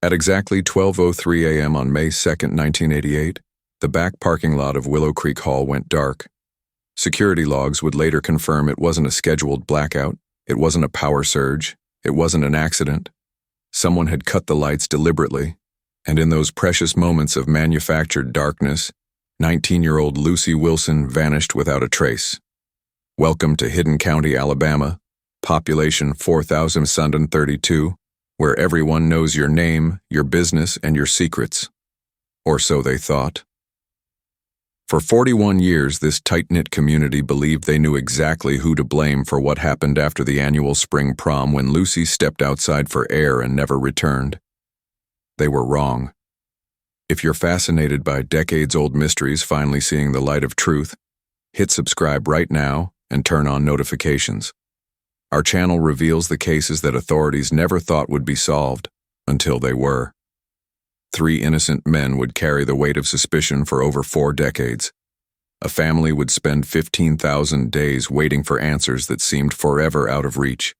At exactly 12:03 a.m. on May 2, 1988, the back parking lot of Willow Creek Hall went dark. Security logs would later confirm it wasn't a scheduled blackout, it wasn't a power surge, it wasn't an accident. Someone had cut the lights deliberately, and in those precious moments of manufactured darkness, 19-year-old Lucy Wilson vanished without a trace. Welcome to Hidden County, Alabama, population 4,732, where everyone knows your name, your business, and your secrets. Or so they thought. For 41 years, this tight-knit community believed they knew exactly who to blame for what happened after the annual spring prom when Lucy stepped outside for air and never returned. They were wrong. If you're fascinated by decades-old mysteries finally seeing the light of truth, hit subscribe right now and turn on notifications. Our channel reveals the cases that authorities never thought would be solved, until they were. 3 innocent men would carry the weight of suspicion for over 4 decades. A family would spend 15,000 days waiting for answers that seemed forever out of reach.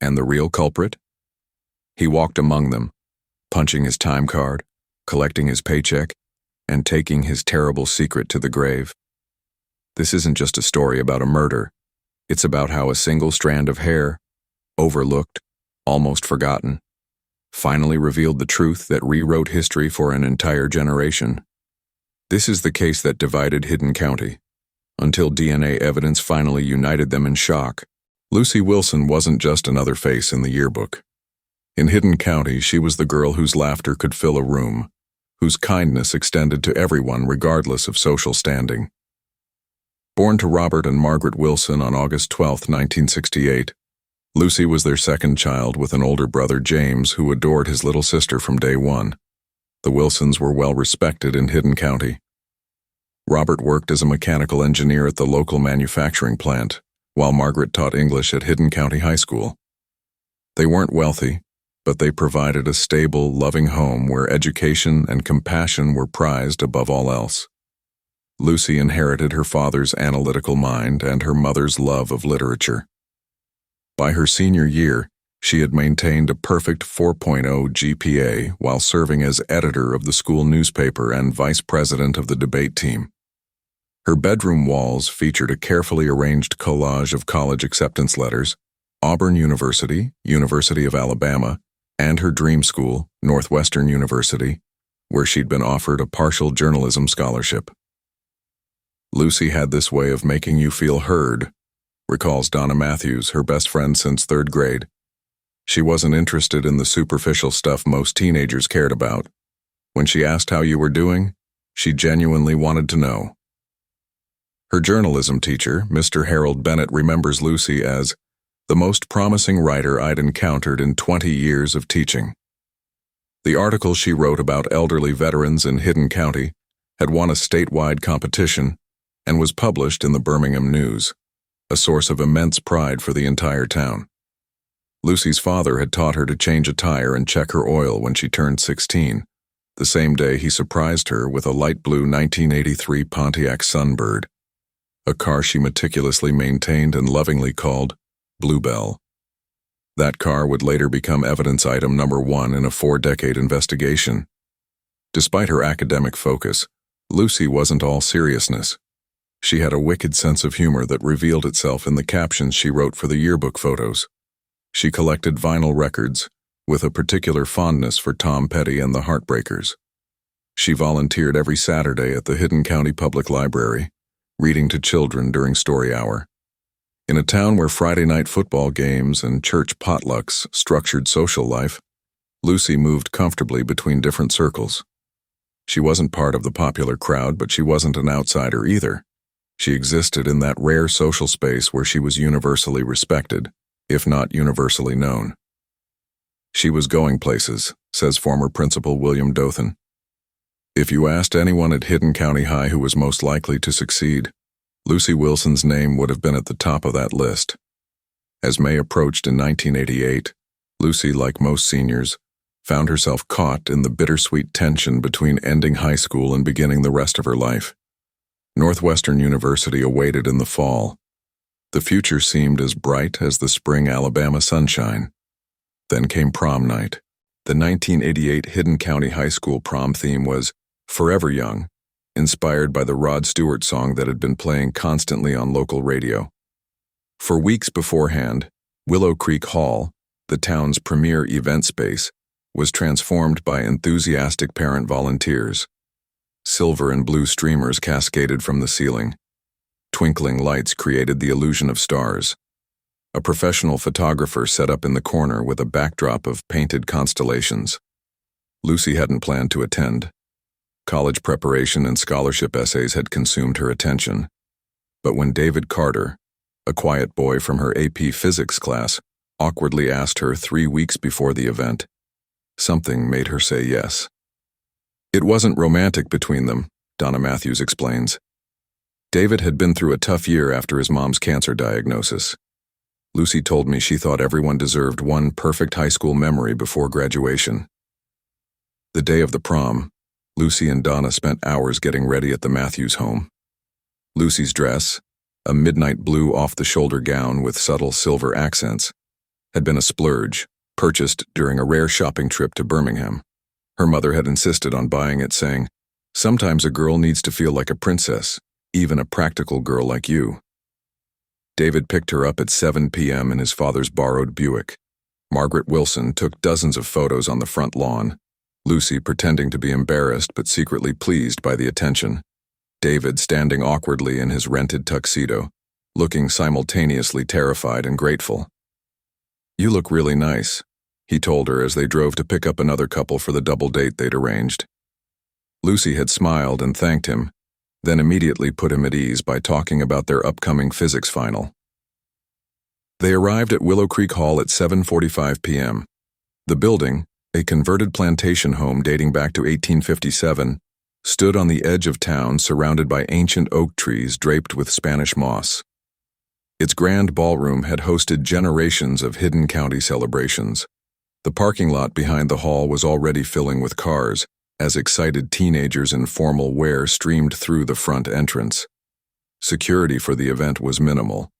And the real culprit? He walked among them, punching his time card, collecting his paycheck, and taking his terrible secret to the grave. This isn't just a story about a murder. It's about how a single strand of hair, overlooked, almost forgotten, finally revealed the truth that rewrote history for an entire generation. This is the case that divided Hidden County, until DNA evidence finally united them in shock. Lucy Wilson wasn't just another face in the yearbook. In Hidden County, she was the girl whose laughter could fill a room, whose kindness extended to everyone regardless of social standing. Born to Robert and Margaret Wilson on August 12, 1968, Lucy was their second child with an older brother, James, who adored his little sister from day one. The Wilsons were well respected in Hidden County. Robert worked as a mechanical engineer at the local manufacturing plant, while Margaret taught English at Hidden County High School. They weren't wealthy, but they provided a stable, loving home where education and compassion were prized above all else. Lucy inherited her father's analytical mind and her mother's love of literature. By her senior year, she had maintained a perfect 4.0 GPA while serving as editor of the school newspaper and vice president of the debate team. Her bedroom walls featured a carefully arranged collage of college acceptance letters, Auburn University, University of Alabama, and her dream school, Northwestern University, where she'd been offered a partial journalism scholarship. Lucy had this way of making you feel heard, recalls Donna Matthews, her best friend since 3rd grade. She wasn't interested in the superficial stuff most teenagers cared about. When she asked how you were doing, she genuinely wanted to know. Her journalism teacher, Mr. Harold Bennett, remembers Lucy as the most promising writer I'd encountered in 20 years of teaching. The article she wrote about elderly veterans in Hidden County had won a statewide competition and was published in the Birmingham News, a source of immense pride for the entire town. Lucy's father had taught her to change a tire and check her oil when she turned 16, the same day he surprised her with a light blue 1983 Pontiac Sunbird, a car she meticulously maintained and lovingly called Bluebell. That car would later become evidence item number 1 in a 4-decade investigation. Despite her academic focus, Lucy wasn't all seriousness. She had a wicked sense of humor that revealed itself in the captions she wrote for the yearbook photos. She collected vinyl records, with a particular fondness for Tom Petty and the Heartbreakers. She volunteered every Saturday at the Hidden County Public Library, reading to children during story hour. In a town where Friday night football games and church potlucks structured social life, Lucy moved comfortably between different circles. She wasn't part of the popular crowd, but she wasn't an outsider either. She existed in that rare social space where she was universally respected, if not universally known. She was going places, says former principal William Dothan. If you asked anyone at Hidden County High who was most likely to succeed, Lucy Wilson's name would have been at the top of that list. As May approached in 1988, Lucy, like most seniors, found herself caught in the bittersweet tension between ending high school and beginning the rest of her life. Northwestern University awaited in the fall. The future seemed as bright as the spring Alabama sunshine. Then came prom night. The 1988 Hidden County High School prom theme was Forever Young, inspired by the Rod Stewart song that had been playing constantly on local radio. For weeks beforehand, Willow Creek Hall, the town's premier event space, was transformed by enthusiastic parent volunteers. Silver and blue streamers cascaded from the ceiling. Twinkling lights created the illusion of stars. A professional photographer set up in the corner with a backdrop of painted constellations. Lucy hadn't planned to attend. College preparation and scholarship essays had consumed her attention. But when David Carter, a quiet boy from her AP physics class, awkwardly asked her 3 weeks before the event, something made her say yes. It wasn't romantic between them, Donna Matthews explains. David had been through a tough year after his mom's cancer diagnosis. Lucy told me she thought everyone deserved one perfect high school memory before graduation. The day of the prom, Lucy and Donna spent hours getting ready at the Matthews home. Lucy's dress, a midnight blue off-the-shoulder gown with subtle silver accents, had been a splurge, purchased during a rare shopping trip to Birmingham. Her mother had insisted on buying it, saying, "Sometimes a girl needs to feel like a princess, even a practical girl like you." David picked her up at 7 p.m. in his father's borrowed Buick. Margaret Wilson took dozens of photos on the front lawn, Lucy pretending to be embarrassed but secretly pleased by the attention. David standing awkwardly in his rented tuxedo, looking simultaneously terrified and grateful. "You look really nice," he told her as they drove to pick up another couple for the double date they'd arranged. Lucy had smiled and thanked him, then immediately put him at ease by talking about their upcoming physics final. They arrived at Willow Creek Hall at 7:45 p.m. The building, a converted plantation home dating back to 1857, stood on the edge of town surrounded by ancient oak trees draped with Spanish moss. Its grand ballroom had hosted generations of Hidden County celebrations. The parking lot behind the hall was already filling with cars, as excited teenagers in formal wear streamed through the front entrance. Security for the event was minimal,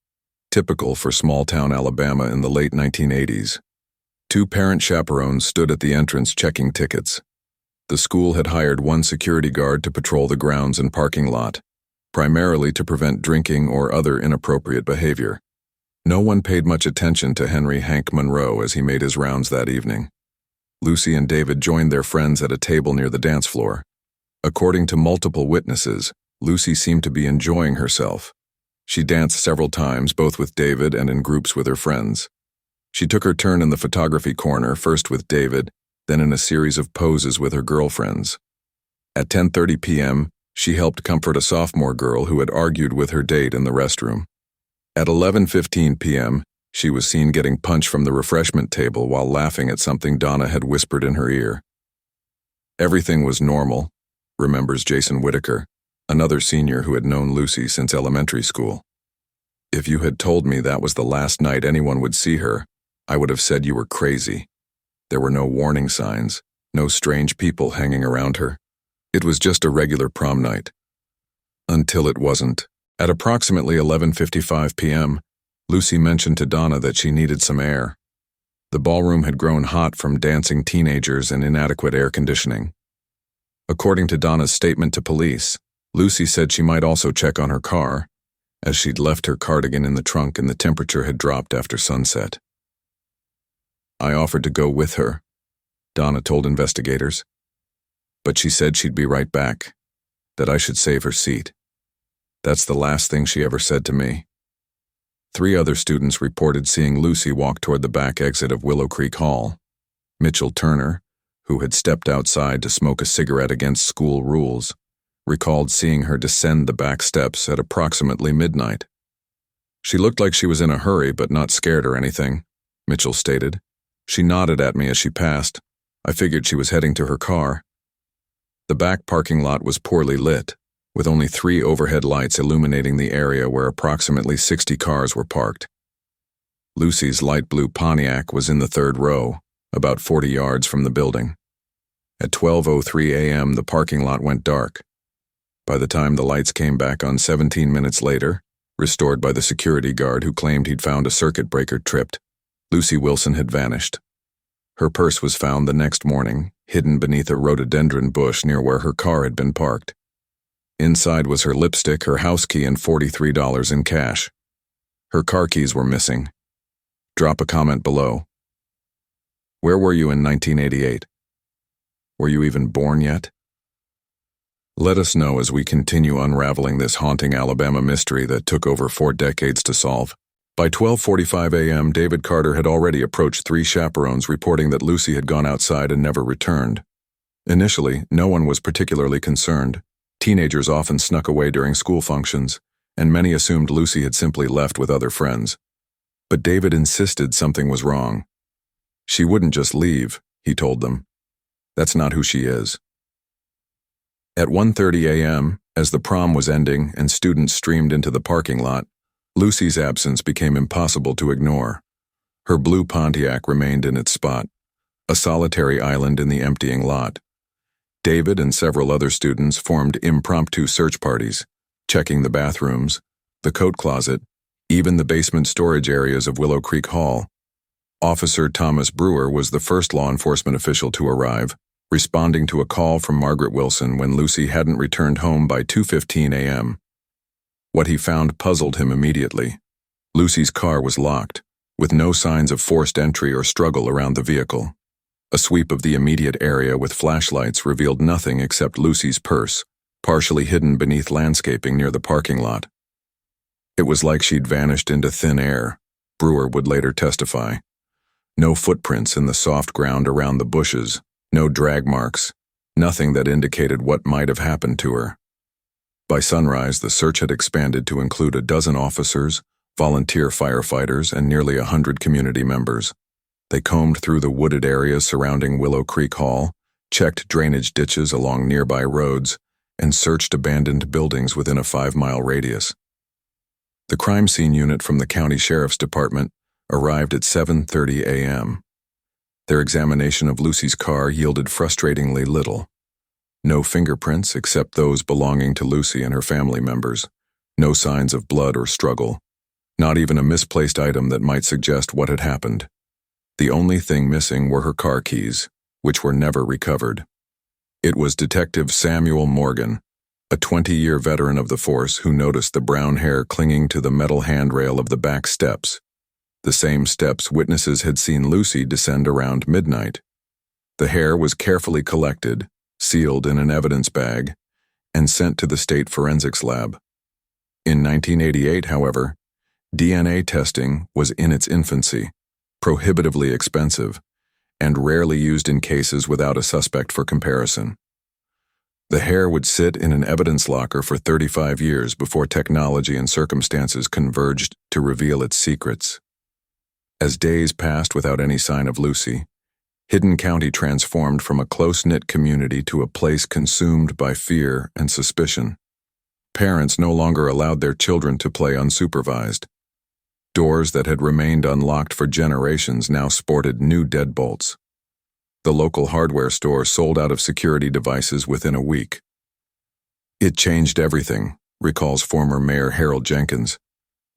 typical for small-town Alabama in the late 1980s. 2 parent chaperones stood at the entrance checking tickets. The school had hired 1 security guard to patrol the grounds and parking lot, primarily to prevent drinking or other inappropriate behavior. No one paid much attention to Henry Hank Monroe as he made his rounds that evening. Lucy and David joined their friends at a table near the dance floor. According to multiple witnesses, Lucy seemed to be enjoying herself. She danced several times, both with David and in groups with her friends. She took her turn in the photography corner, first with David, then in a series of poses with her girlfriends. At 10:30 p.m., she helped comfort a sophomore girl who had argued with her date in the restroom. At 11:15 p.m., she was seen getting punched from the refreshment table while laughing at something Donna had whispered in her ear. Everything was normal, remembers Jason Whitaker, another senior who had known Lucy since elementary school. "If you had told me that was the last night anyone would see her, I would have said you were crazy. There were no warning signs, no strange people hanging around her. It was just a regular prom night." Until it wasn't. At approximately 11:55 p.m., Lucy mentioned to Donna that she needed some air. The ballroom had grown hot from dancing teenagers and inadequate air conditioning. According to Donna's statement to police, Lucy said she might also check on her car, as she'd left her cardigan in the trunk and the temperature had dropped after sunset. "I offered to go with her," Donna told investigators. "But she said she'd be right back, that I should save her seat. That's the last thing she ever said to me." 3 other students reported seeing Lucy walk toward the back exit of Willow Creek Hall. Mitchell Turner, who had stepped outside to smoke a cigarette against school rules, recalled seeing her descend the back steps at approximately midnight. "She looked like she was in a hurry but not scared or anything," Mitchell stated. "She nodded at me as she passed. I figured she was heading to her car." The back parking lot was poorly lit, with only 3 overhead lights illuminating the area where approximately 60 cars were parked. Lucy's light blue Pontiac was in the 3rd row, about 40 yards from the building. At 12:03 a.m., the parking lot went dark. By the time the lights came back on 17 minutes later, restored by the security guard who claimed he'd found a circuit breaker tripped, Lucy Wilson had vanished. Her purse was found the next morning, hidden beneath a rhododendron bush near where her car had been parked. Inside was her lipstick, her house key, and $43 in cash. Her car keys were missing. Drop a comment below. Where were you in 1988? Were you even born yet? Let us know as we continue unraveling this haunting Alabama mystery that took over 4 decades to solve. By 12:45 a.m., David Carter had already approached 3 chaperones reporting that Lucy had gone outside and never returned. Initially, no one was particularly concerned. Teenagers often snuck away during school functions, and many assumed Lucy had simply left with other friends. But David insisted something was wrong. She wouldn't just leave, he told them. That's not who she is. At 1:30 a.m., as the prom was ending and students streamed into the parking lot, Lucy's absence became impossible to ignore. Her blue Pontiac remained in its spot, a solitary island in the emptying lot. David and several other students formed impromptu search parties, checking the bathrooms, the coat closet, even the basement storage areas of Willow Creek Hall. Officer Thomas Brewer was the first law enforcement official to arrive, responding to a call from Margaret Wilson when Lucy hadn't returned home by 2:15 a.m. What he found puzzled him immediately. Lucy's car was locked, with no signs of forced entry or struggle around the vehicle. A sweep of the immediate area with flashlights revealed nothing except Lucy's purse, partially hidden beneath landscaping near the parking lot. It was like she'd vanished into thin air, Brewer would later testify. No footprints in the soft ground around the bushes, no drag marks, nothing that indicated what might have happened to her. By sunrise, the search had expanded to include a dozen officers, volunteer firefighters, and nearly 100 community members. They combed through the wooded areas surrounding Willow Creek Hall, checked drainage ditches along nearby roads, and searched abandoned buildings within a 5-mile radius. The crime scene unit from the county sheriff's department arrived at 7:30 a.m. Their examination of Lucy's car yielded frustratingly little. No fingerprints except those belonging to Lucy and her family members. No signs of blood or struggle. Not even a misplaced item that might suggest what had happened. The only thing missing were her car keys, which were never recovered. It was Detective Samuel Morgan, a 20-year veteran of the force who noticed the brown hair clinging to the metal handrail of the back steps, the same steps witnesses had seen Lucy descend around midnight. The hair was carefully collected, sealed in an evidence bag, and sent to the state forensics lab. In 1988, however, DNA testing was in its infancy, prohibitively expensive, and rarely used in cases without a suspect for comparison. The hair would sit in an evidence locker for 35 years before technology and circumstances converged to reveal its secrets. As days passed without any sign of Lucy, Hidden County transformed from a close-knit community to a place consumed by fear and suspicion. Parents no longer allowed their children to play unsupervised. Doors that had remained unlocked for generations now sported new deadbolts. The local hardware store sold out of security devices within a week. It changed everything, recalls former Mayor Harold Jenkins.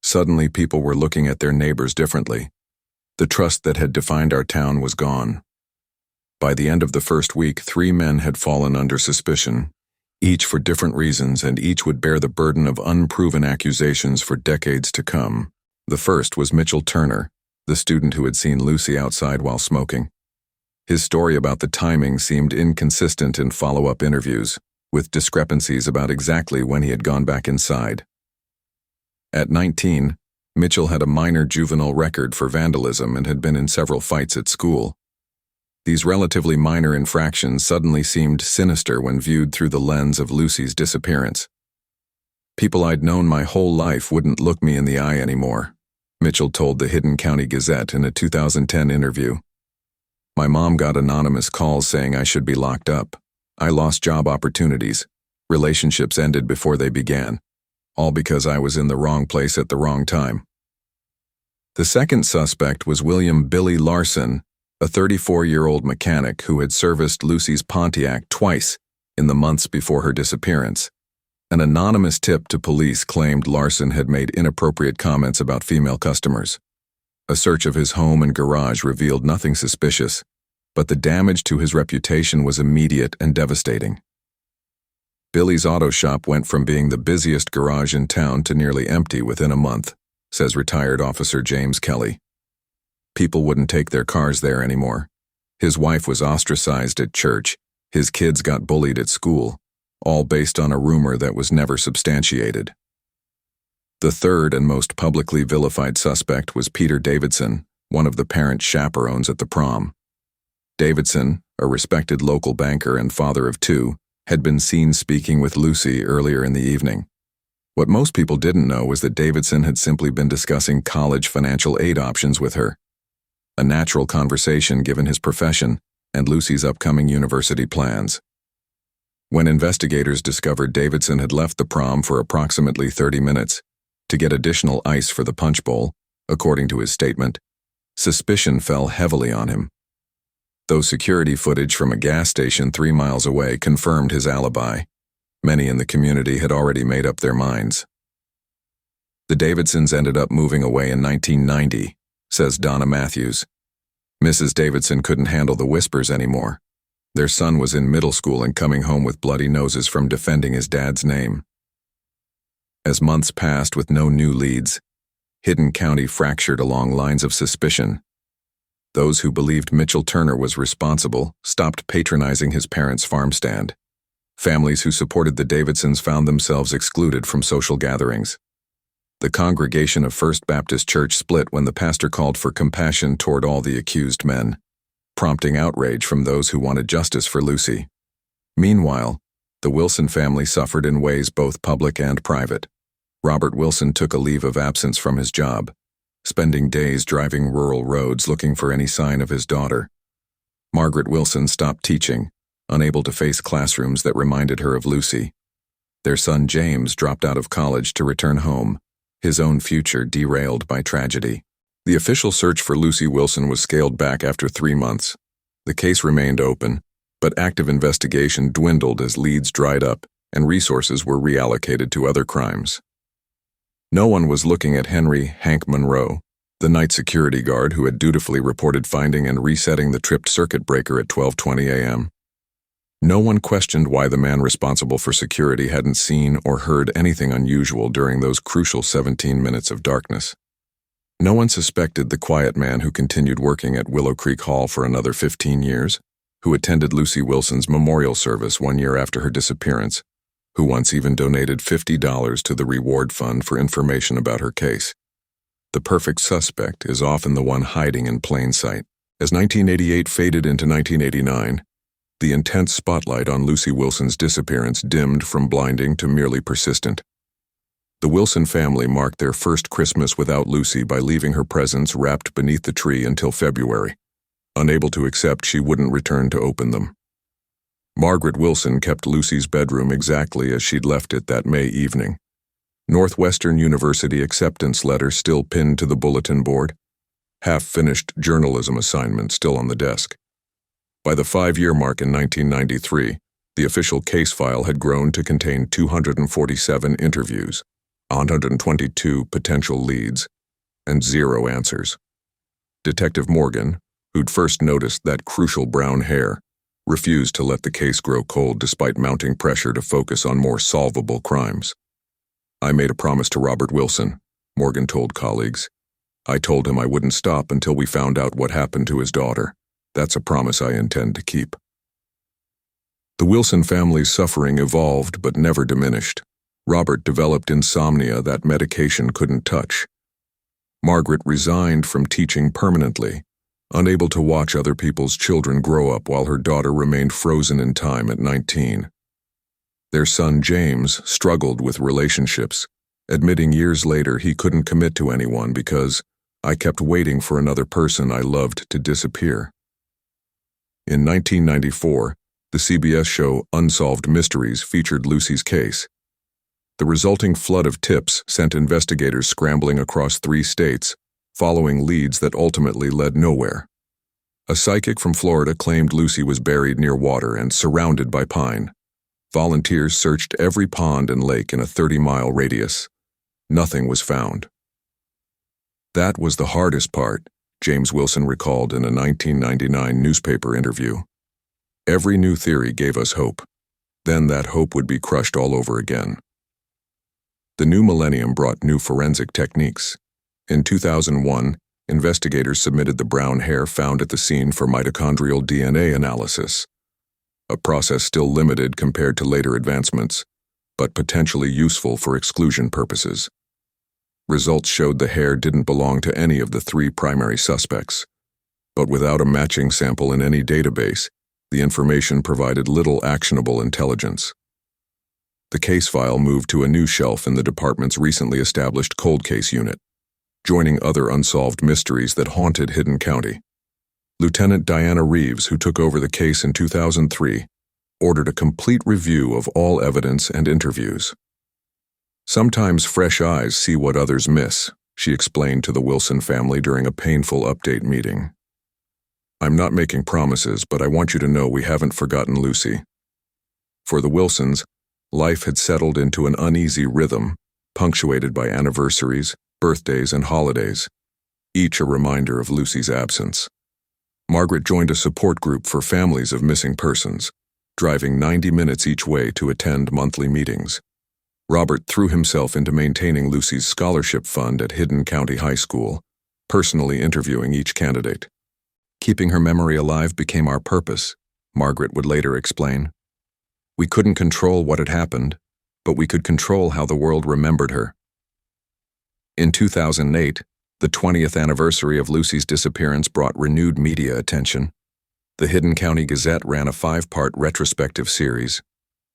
Suddenly people were looking at their neighbors differently. The trust that had defined our town was gone. By the end of the first week, 3 men had fallen under suspicion, each for different reasons, and each would bear the burden of unproven accusations for decades to come. The first was Mitchell Turner, the student who had seen Lucy outside while smoking. His story about the timing seemed inconsistent in follow-up interviews, with discrepancies about exactly when he had gone back inside. At 19, Mitchell had a minor juvenile record for vandalism and had been in several fights at school. These relatively minor infractions suddenly seemed sinister when viewed through the lens of Lucy's disappearance. People I'd known my whole life wouldn't look me in the eye anymore, Mitchell told the Hidden County Gazette in a 2010 interview. My mom got anonymous calls saying I should be locked up. I lost job opportunities. Relationships ended before they began. All because I was in the wrong place at the wrong time. The second suspect was William Billy Larson, a 34-year-old mechanic who had serviced Lucy's Pontiac twice in the months before her disappearance. An anonymous tip to police claimed Larson had made inappropriate comments about female customers. A search of his home and garage revealed nothing suspicious, but the damage to his reputation was immediate and devastating. Billy's auto shop went from being the busiest garage in town to nearly empty within a month, says retired Officer James Kelly. People wouldn't take their cars there anymore. His wife was ostracized at church. His kids got bullied at school, all based on a rumor that was never substantiated. The third and most publicly vilified suspect was Peter Davidson, one of the parent chaperones at the prom. Davidson, a respected local banker and father of two, had been seen speaking with Lucy earlier in the evening. What most people didn't know was that Davidson had simply been discussing college financial aid options with her. A natural conversation given his profession and Lucy's upcoming university plans. When investigators discovered Davidson had left the prom for approximately 30 minutes to get additional ice for the punch bowl, according to his statement, suspicion fell heavily on him. Though security footage from a gas station 3 miles away confirmed his alibi, many in the community had already made up their minds. The Davidsons ended up moving away in 1990, says Donna Matthews. Mrs. Davidson couldn't handle the whispers anymore. Their son was in middle school and coming home with bloody noses from defending his dad's name. As months passed with no new leads, Hidden County fractured along lines of suspicion. Those who believed Mitchell Turner was responsible stopped patronizing his parents' farm stand. Families who supported the Davidsons found themselves excluded from social gatherings. The congregation of First Baptist Church split when the pastor called for compassion toward all the accused men, prompting outrage from those who wanted justice for Lucy. Meanwhile, the Wilson family suffered in ways both public and private. Robert Wilson took a leave of absence from his job, spending days driving rural roads looking for any sign of his daughter. Margaret Wilson stopped teaching, unable to face classrooms that reminded her of Lucy. Their son James dropped out of college to return home, his own future derailed by tragedy. The official search for Lucy Wilson was scaled back after 3 months. The case remained open, but active investigation dwindled as leads dried up and resources were reallocated to other crimes. No one was looking at Henry "Hank" Monroe, the night security guard who had dutifully reported finding and resetting the tripped circuit breaker at 12:20 a.m. No one questioned why the man responsible for security hadn't seen or heard anything unusual during those crucial 17 minutes of darkness. No one suspected the quiet man who continued working at Willow Creek Hall for another 15 years, who attended Lucy Wilson's memorial service 1 year after her disappearance, who once even donated $50 to the reward fund for information about her case. The perfect suspect is often the one hiding in plain sight. As 1988 faded into 1989, the intense spotlight on Lucy Wilson's disappearance dimmed from blinding to merely persistent. The Wilson family marked their first Christmas without Lucy by leaving her presents wrapped beneath the tree until February, unable to accept she wouldn't return to open them. Margaret Wilson kept Lucy's bedroom exactly as she'd left it that May evening. Northwestern University acceptance letter still pinned to the bulletin board, half-finished journalism assignment still on the desk. By the 5-year mark in 1993, the official case file had grown to contain 247 interviews, 122 potential leads, and 0 answers. Detective Morgan, who'd first noticed that crucial brown hair, refused to let the case grow cold despite mounting pressure to focus on more solvable crimes. "I made a promise to Robert Wilson," Morgan told colleagues. "I told him I wouldn't stop until we found out what happened to his daughter. That's a promise I intend to keep." The Wilson family's suffering evolved but never diminished. Robert developed insomnia that medication couldn't touch. Margaret resigned from teaching permanently, unable to watch other people's children grow up while her daughter remained frozen in time at 19. Their son James struggled with relationships, admitting years later he couldn't commit to anyone because "I kept waiting for another person I loved to disappear." In 1994, the CBS show Unsolved Mysteries featured Lucy's case. The resulting flood of tips sent investigators scrambling across 3 states, following leads that ultimately led nowhere. A psychic from Florida claimed Lucy was buried near water and surrounded by pine. Volunteers searched every pond and lake in a 30-mile radius. Nothing was found. That was the hardest part, James Wilson recalled in a 1999 newspaper interview. Every new theory gave us hope. Then that hope would be crushed all over again. The new millennium brought new forensic techniques. In 2001, investigators submitted the brown hair found at the scene for mitochondrial DNA analysis, a process still limited compared to later advancements, but potentially useful for exclusion purposes. Results showed the hair didn't belong to any of the three primary suspects, but without a matching sample in any database, the information provided little actionable intelligence. The case file moved to a new shelf in the department's recently established cold case unit, joining other unsolved mysteries that haunted Hidden County. Lieutenant Diana Reeves, who took over the case in 2003, ordered a complete review of all evidence and interviews. Sometimes fresh eyes see what others miss, she explained to the Wilson family during a painful update meeting. I'm not making promises, but I want you to know we haven't forgotten Lucy. For the Wilsons, life had settled into an uneasy rhythm, punctuated by anniversaries, birthdays, and holidays, each a reminder of Lucy's absence. Margaret joined a support group for families of missing persons, driving 90 minutes each way to attend monthly meetings. Robert threw himself into maintaining Lucy's scholarship fund at Hidden County High School, personally interviewing each candidate. Keeping her memory alive became our purpose, Margaret would later explain. We couldn't control what had happened, but we could control how the world remembered her. In 2008, the 20th anniversary of Lucy's disappearance brought renewed media attention. The Hidden County Gazette ran a 5-part retrospective series.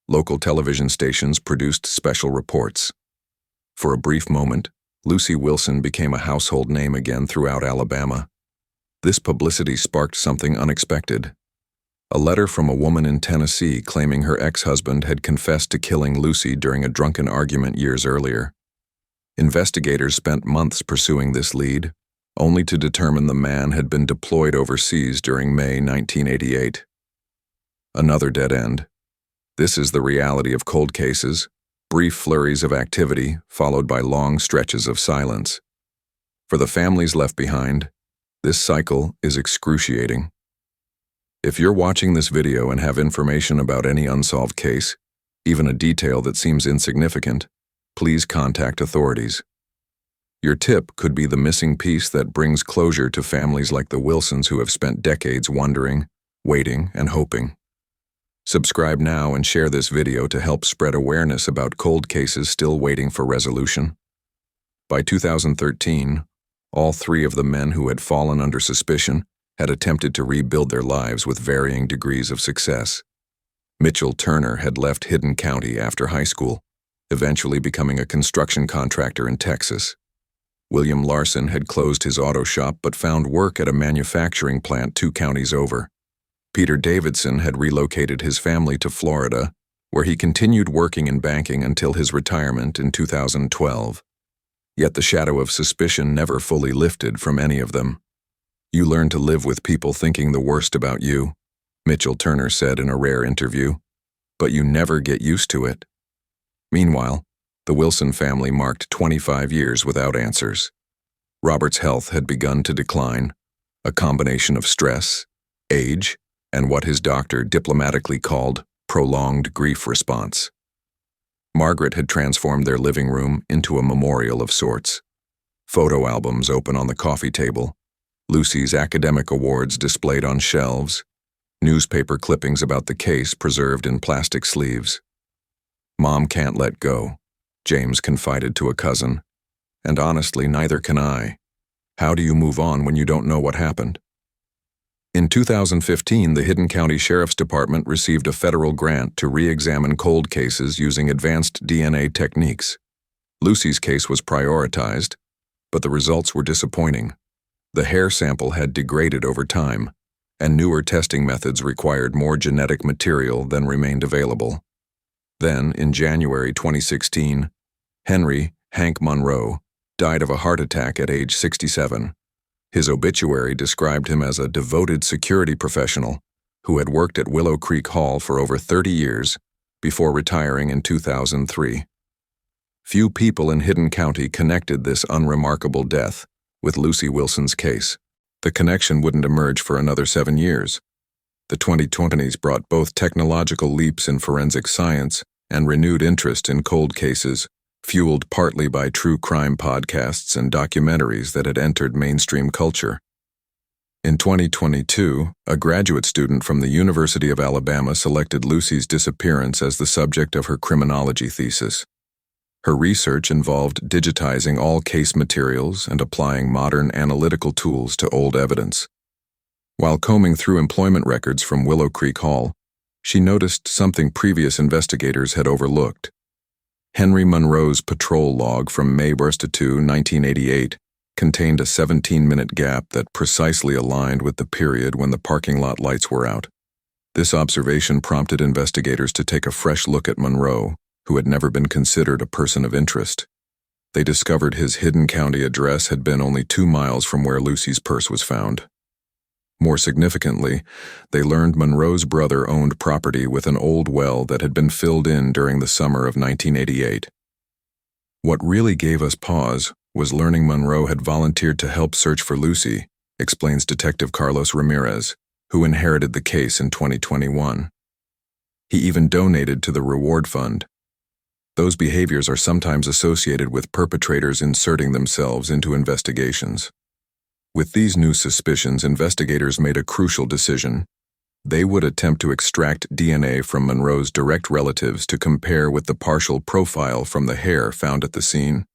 Local television stations produced special reports. For a brief moment, Lucy Wilson became a household name again throughout Alabama. This publicity sparked something unexpected. A letter from a woman in Tennessee claiming her ex-husband had confessed to killing Lucy during a drunken argument years earlier. Investigators spent months pursuing this lead, only to determine the man had been deployed overseas during May 1988. Another dead end. This is the reality of cold cases, brief flurries of activity followed by long stretches of silence. For the families left behind, this cycle is excruciating. If you're watching this video and have information about any unsolved case, even a detail that seems insignificant, please contact authorities. Your tip could be the missing piece that brings closure to families like the Wilsons who have spent decades wondering, waiting, and hoping. Subscribe now and share this video to help spread awareness about cold cases still waiting for resolution. By 2013, all 3 of the men who had fallen under suspicion had attempted to rebuild their lives with varying degrees of success. Mitchell Turner had left Hidden County after high school, eventually becoming a construction contractor in Texas. William Larson had closed his auto shop but found work at a manufacturing plant 2 counties over. Peter Davidson had relocated his family to Florida, where he continued working in banking until his retirement in 2012. Yet the shadow of suspicion never fully lifted from any of them. You learn to live with people thinking the worst about you, Mitchell Turner said in a rare interview, but you never get used to it. Meanwhile, the Wilson family marked 25 years without answers. Robert's health had begun to decline, a combination of stress, age, and what his doctor diplomatically called prolonged grief response. Margaret had transformed their living room into a memorial of sorts. Photo albums open on the coffee table, Lucy's academic awards displayed on shelves, newspaper clippings about the case preserved in plastic sleeves. Mom can't let go, James confided to a cousin, and honestly, neither can I. How do you move on when you don't know what happened? In 2015, the Hidden County Sheriff's Department received a federal grant to re-examine cold cases using advanced DNA techniques. Lucy's case was prioritized, but the results were disappointing. The hair sample had degraded over time, and newer testing methods required more genetic material than remained available. Then, in January 2016, Henry Hank Monroe died of a heart attack at age 67. His obituary described him as a devoted security professional who had worked at Willow Creek Hall for over 30 years before retiring in 2003. Few people in Hidden County connected this unremarkable death with Lucy Wilson's case. the connection wouldn't emerge for another 7 years. The 2020s brought both technological leaps in forensic science and renewed interest in cold cases, fueled partly by true crime podcasts and documentaries that had entered mainstream culture. In 2022, a graduate student from the University of Alabama selected Lucy's disappearance as the subject of her criminology thesis. Her research involved digitizing all case materials and applying modern analytical tools to old evidence. While combing through employment records from Willow Creek Hall, she noticed something previous investigators had overlooked. Henry Monroe's patrol log from May 1, 1988, contained a 17-minute gap that precisely aligned with the period when the parking lot lights were out. This observation prompted investigators to take a fresh look at Monroe, who had never been considered a person of interest. They discovered his hidden county address had been only 2 miles from where Lucy's purse was found. More significantly, they learned Monroe's brother owned property with an old well that had been filled in during the summer of 1988. What really gave us pause was learning Monroe had volunteered to help search for Lucy, explains Detective Carlos Ramirez, who inherited the case in 2021. He even donated to the reward fund. Those behaviors are sometimes associated with perpetrators inserting themselves into investigations. With these new suspicions, investigators made a crucial decision. They would attempt to extract DNA from Monroe's direct relatives to compare with the partial profile from the hair found at the scene.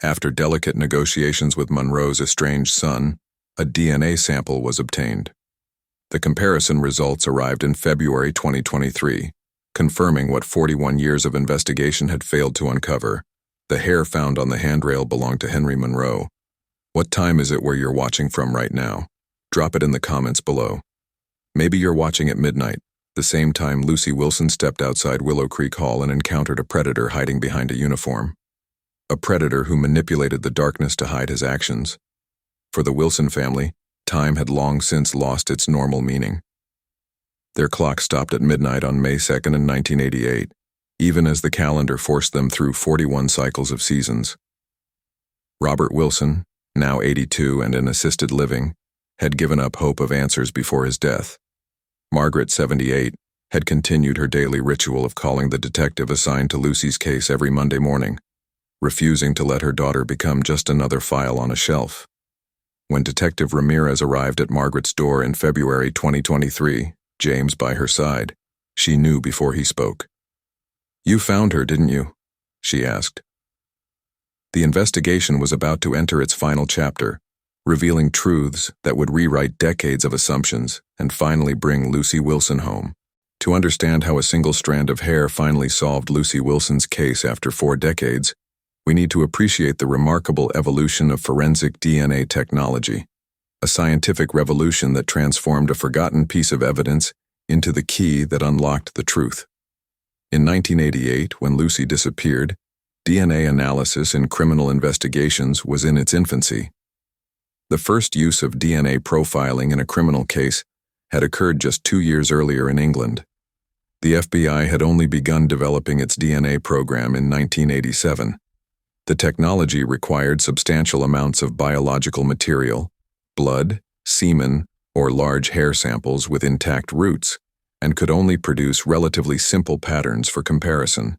After delicate negotiations with Monroe's estranged son, a DNA sample was obtained. The comparison results arrived in February 2023, confirming what 41 years of investigation had failed to uncover. The hair found on the handrail belonged to Henry Monroe. What time is it where you're watching from right now? Drop it in the comments below. Maybe you're watching at midnight, the same time Lucy Wilson stepped outside Willow Creek Hall and encountered a predator hiding behind a uniform. A predator who manipulated the darkness to hide his actions. For the Wilson family, time had long since lost its normal meaning. Their clock stopped at midnight on May 2nd in 1988, even as the calendar forced them through 41 cycles of seasons. Robert Wilson, now 82 and in assisted living, had given up hope of answers before his death. Margaret, 78, had continued her daily ritual of calling the detective assigned to Lucy's case every Monday morning, refusing to let her daughter become just another file on a shelf. When Detective Ramirez arrived at Margaret's door in February 2023, James by her side, she knew before he spoke. "You found her, didn't you?" she asked. The investigation was about to enter its final chapter, revealing truths that would rewrite decades of assumptions and finally bring Lucy Wilson home. To understand how a single strand of hair finally solved Lucy Wilson's case after 4 decades, we need to appreciate the remarkable evolution of forensic DNA technology, a scientific revolution that transformed a forgotten piece of evidence into the key that unlocked the truth. In 1988, when Lucy disappeared, DNA analysis in criminal investigations was in its infancy. The first use of DNA profiling in a criminal case had occurred just 2 years earlier in England. The FBI had only begun developing its DNA program in 1987. The technology required substantial amounts of biological material, blood, semen, or large hair samples with intact roots, and could only produce relatively simple patterns for comparison.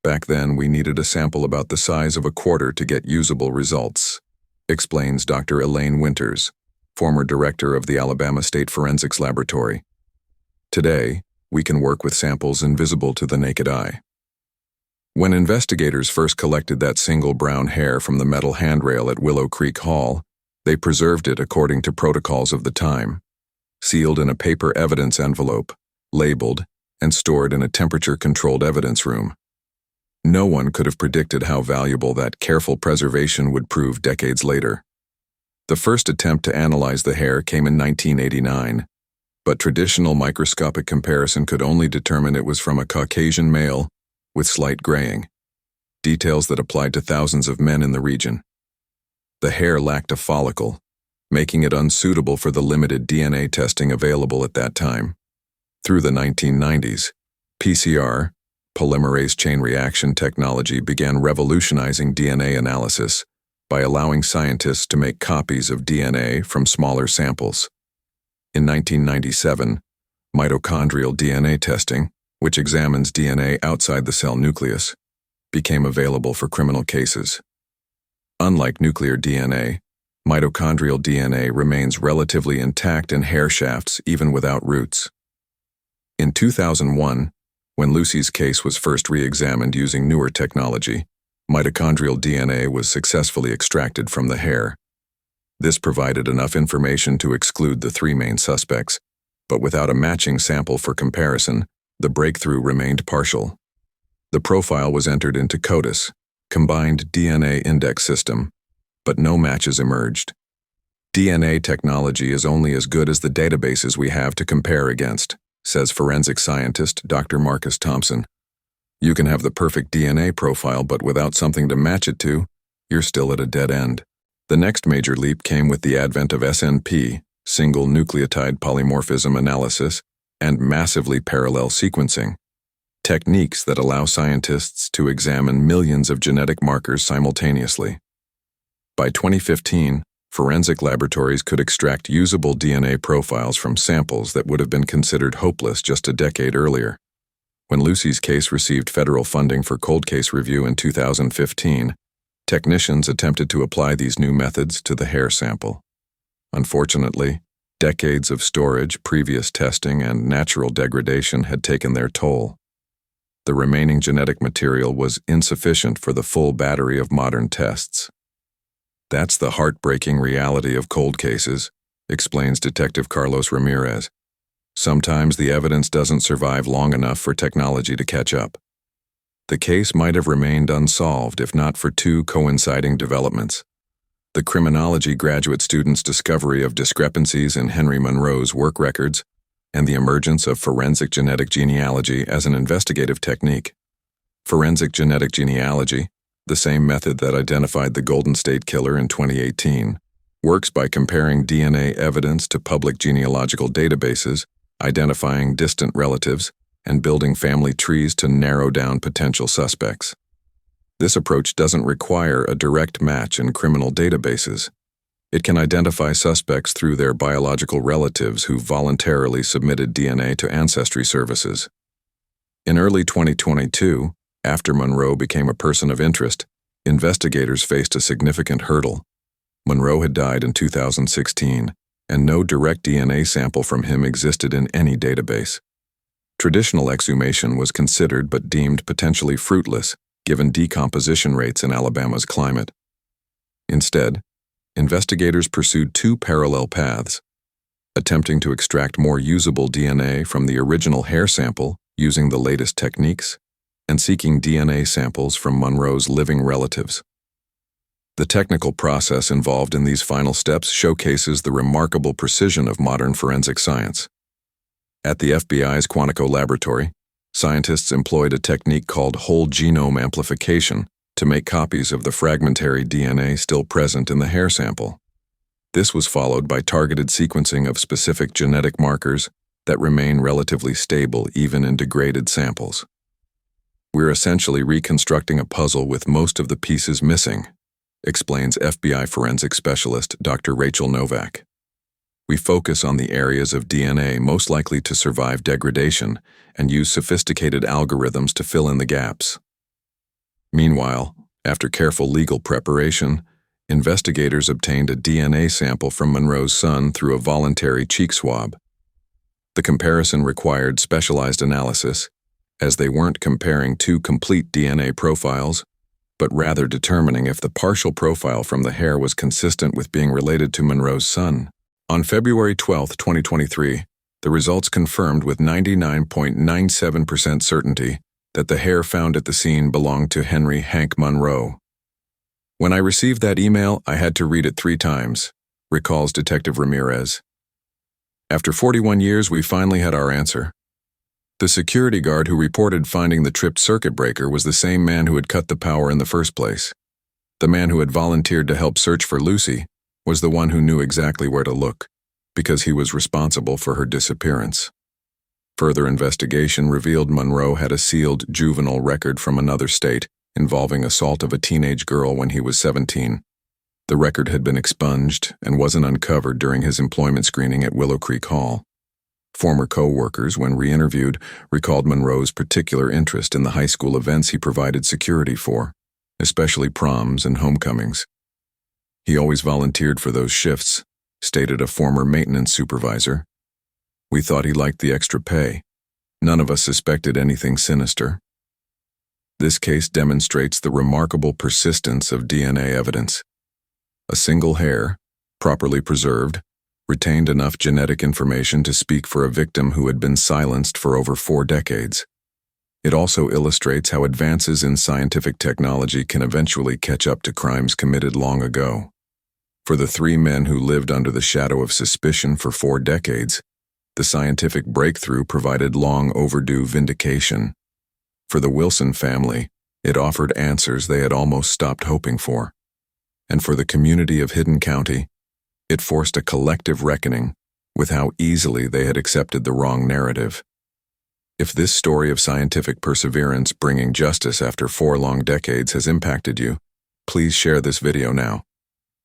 Back then, we needed a sample about the size of a quarter to get usable results, explains Dr. Elaine Winters, former director of the Alabama State Forensics Laboratory. Today, we can work with samples invisible to the naked eye. When investigators first collected that single brown hair from the metal handrail at Willow Creek Hall, they preserved it according to protocols of the time, sealed in a paper evidence envelope, labeled, and stored in a temperature-controlled evidence room. No one could have predicted how valuable that careful preservation would prove decades later. The first attempt to analyze the hair came in 1989, but traditional microscopic comparison could only determine it was from a Caucasian male with slight graying, details that applied to thousands of men in the region. The hair lacked a follicle, making it unsuitable for the limited DNA testing available at that time. Through the 1990s, PCR, polymerase chain reaction technology, began revolutionizing DNA analysis, by allowing scientists to make copies of DNA from smaller samples. In 1997, mitochondrial DNA testing, which examines DNA outside the cell nucleus, became available for criminal cases. Unlike nuclear DNA, mitochondrial DNA remains relatively intact in hair shafts even without roots. In 2001, when Lucy's case was first re-examined using newer technology, mitochondrial DNA was successfully extracted from the hair. This provided enough information to exclude the three main suspects, but without a matching sample for comparison, the breakthrough remained partial. The profile was entered into CODIS, Combined DNA Index System, but no matches emerged. DNA technology is only as good as the databases we have to compare against, says forensic scientist Dr. Marcus Thompson. You can have the perfect DNA profile, but without something to match it to, you're still at a dead end. The next major leap came with the advent of SNP, single nucleotide polymorphism analysis, and massively parallel sequencing, techniques that allow scientists to examine millions of genetic markers simultaneously. By 2015, forensic laboratories could extract usable DNA profiles from samples that would have been considered hopeless just a decade earlier. When Lucy's case received federal funding for cold case review in 2015, technicians attempted to apply these new methods to the hair sample. Unfortunately, decades of storage, previous testing, and natural degradation had taken their toll. The remaining genetic material was insufficient for the full battery of modern tests. That's the heartbreaking reality of cold cases, explains Detective Carlos Ramirez. Sometimes the evidence doesn't survive long enough for technology to catch up. The case might have remained unsolved if not for two coinciding developments: the criminology graduate student's discovery of discrepancies in Henry Monroe's work records, and the emergence of forensic genetic genealogy as an investigative technique. Forensic genetic genealogy, the same method that identified the Golden State Killer in 2018, works by comparing DNA evidence to public genealogical databases, identifying distant relatives, and building family trees to narrow down potential suspects. This approach doesn't require a direct match in criminal databases. It can identify suspects through their biological relatives who voluntarily submitted DNA to ancestry services. In early 2022, after Monroe became a person of interest, investigators faced a significant hurdle. Monroe had died in 2016, and no direct DNA sample from him existed in any database. Traditional exhumation was considered but deemed potentially fruitless, given decomposition rates in Alabama's climate. Instead, investigators pursued two parallel paths: attempting to extract more usable DNA from the original hair sample using the latest techniques, and seeking DNA samples from Monroe's living relatives. The technical process involved in these final steps showcases the remarkable precision of modern forensic science. At the FBI's Quantico laboratory, scientists employed a technique called whole genome amplification to make copies of the fragmentary DNA still present in the hair sample. This was followed by targeted sequencing of specific genetic markers that remain relatively stable even in degraded samples. We're essentially reconstructing a puzzle with most of the pieces missing, explains FBI forensic specialist Dr. Rachel Novak. We focus on the areas of DNA most likely to survive degradation and use sophisticated algorithms to fill in the gaps. Meanwhile, after careful legal preparation, investigators obtained a DNA sample from Monroe's son through a voluntary cheek swab. The comparison required specialized analysis, as they weren't comparing two complete DNA profiles, but rather determining if the partial profile from the hair was consistent with being related to Monroe's son. On February 12, 2023, the results confirmed with 99.97% certainty that the hair found at the scene belonged to Henry Hank Monroe. When I received that email, I had to read it 3 times, recalls Detective Ramirez. After 41 years, we finally had our answer. The security guard who reported finding the tripped circuit breaker was the same man who had cut the power in the first place. The man who had volunteered to help search for Lucy was the one who knew exactly where to look, because he was responsible for her disappearance. Further investigation revealed Monroe had a sealed juvenile record from another state involving assault of a teenage girl when he was 17. The record had been expunged and wasn't uncovered during his employment screening at Willow Creek Hall. Former co-workers, when re-interviewed, recalled Monroe's particular interest in the high school events he provided security for, especially proms and homecomings. He always volunteered for those shifts, stated a former maintenance supervisor. We thought he liked the extra pay. None of us suspected anything sinister. This case demonstrates the remarkable persistence of DNA evidence. A single hair, properly preserved, retained enough genetic information to speak for a victim who had been silenced for over 4 decades. It also illustrates how advances in scientific technology can eventually catch up to crimes committed long ago. For the 3 men who lived under the shadow of suspicion for 4 decades, the scientific breakthrough provided long overdue vindication. For the Wilson family, it offered answers they had almost stopped hoping for. And for the community of Hidden County, it forced a collective reckoning with how easily they had accepted the wrong narrative. If this story of scientific perseverance bringing justice after 4 long decades has impacted you, please share this video now.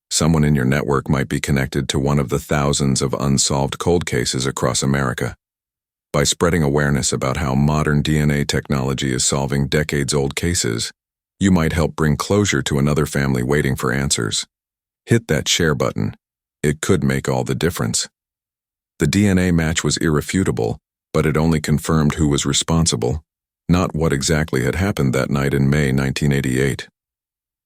Someone in your network might be connected to one of the thousands of unsolved cold cases across America. By spreading awareness about how modern DNA technology is solving decades-old cases, you might help bring closure to another family waiting for answers. Hit that share button. It could make all the difference. The DNA match was irrefutable, but it only confirmed who was responsible, not what exactly had happened that night in May 1988.